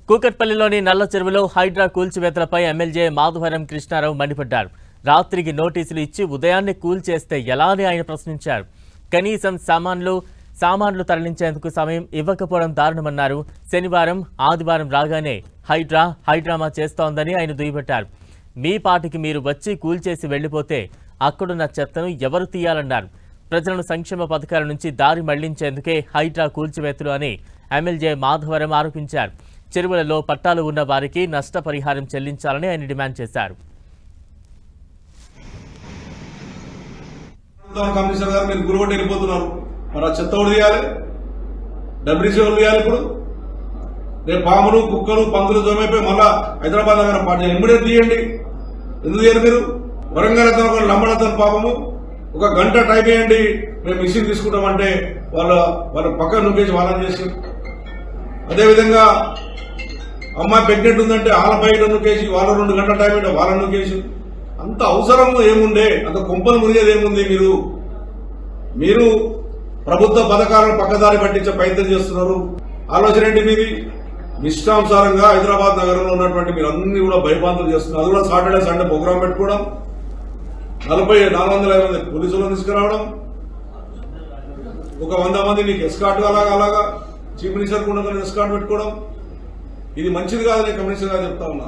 కూకట్పల్లిలోని నల్ల చెరువులో హైడ్రా కూల్చివేతలపై ఎమ్మెల్యే మాధవరం కృష్ణారావు మండిపడ్డారు. రాత్రికి నోటీసులు ఇచ్చి ఉదయాన్నే కూల్చేస్తే ఎలా అని ఆయన ప్రశ్నించారు. కనీసం సామాన్లు తరలించేందుకు సమయం ఇవ్వకపోవడం దారుణమన్నారు. శనివారం ఆదివారం రాగానే హైడ్రామా చేస్తోందని ఆయన దుయ్యబట్టారు. మీ పాటికి మీరు వచ్చి కూల్చేసి వెళ్లిపోతే అక్కడున్న చెత్తను ఎవరు తీయాలన్నారు. ప్రజలను సంక్షేమ పథకాల నుంచి దారి మళ్లించేందుకే హైడ్రా కూల్చివేతలు అని ఎమ్మెల్యే మాధవరం ఆరోపించారు. చెరువులలో పట్టాలు ఉన్న వారికి నష్టపరిహారం చెల్లించాలని ఆయన డిమాండ్ చేశారు. కమిషనర్ గారు మీరు గురుగొట్టి వెళ్ళిపోతున్నారు. మరి ఆ చెత్త ఒకటి తీయాలి, డబ్ల్యూసీ వాళ్ళు తీయాలి. ఇప్పుడు రేపు పాములు కుక్కలు పందులు జమైపోయి మళ్ళా హైదరాబాద్ దగ్గర పాటు ఇమ్మీడియట్ తీయండి. ఎందుకు తీయాలి మీరు? వరంగల్ అతను లంబడతను పాపము ఒక గంట టైం వేయండి, మేము మిషన్ తీసుకుంటామంటే వాళ్ళ పక్కన నొక్కేసి వాళ్ళని చేసి, అదేవిధంగా అమ్మాయి ప్రెగ్నెంట్ ఉందంటే వాళ్ళ బయట నొక్కేసి వాళ్ళ 2 గంటల టైం అంటే వాళ్ళని నొక్కేసి, అంత అవసరం ఏముండే? అంత కొంపలు మునిగేది ఏముంది? మీరు ప్రభుత్వ పథకాలను పక్కదారి పట్టించే ప్రయత్నం చేస్తున్నారు. ఆలోచన ఏంటి మీది? ఇష్టానుసారంగా హైదరాబాద్ నగరంలో ఉన్నటువంటి మీరు అన్ని కూడా భయపాంతులు చేస్తున్నారు. అది కూడా సాటర్డే సండే ప్రోగ్రాం పెట్టుకోవడం, 450 పోలీసులను తీసుకురావడం, ఒక 100 మంది నీకు ఎస్కార్ట్ అలాగా చీఫ్ మినిస్టర్ కూడా ఎస్కార్ట్ పెట్టుకోవడం, ఇది మంచిది కాదని కమిషనర్ గారు చెప్తా ఉన్నా.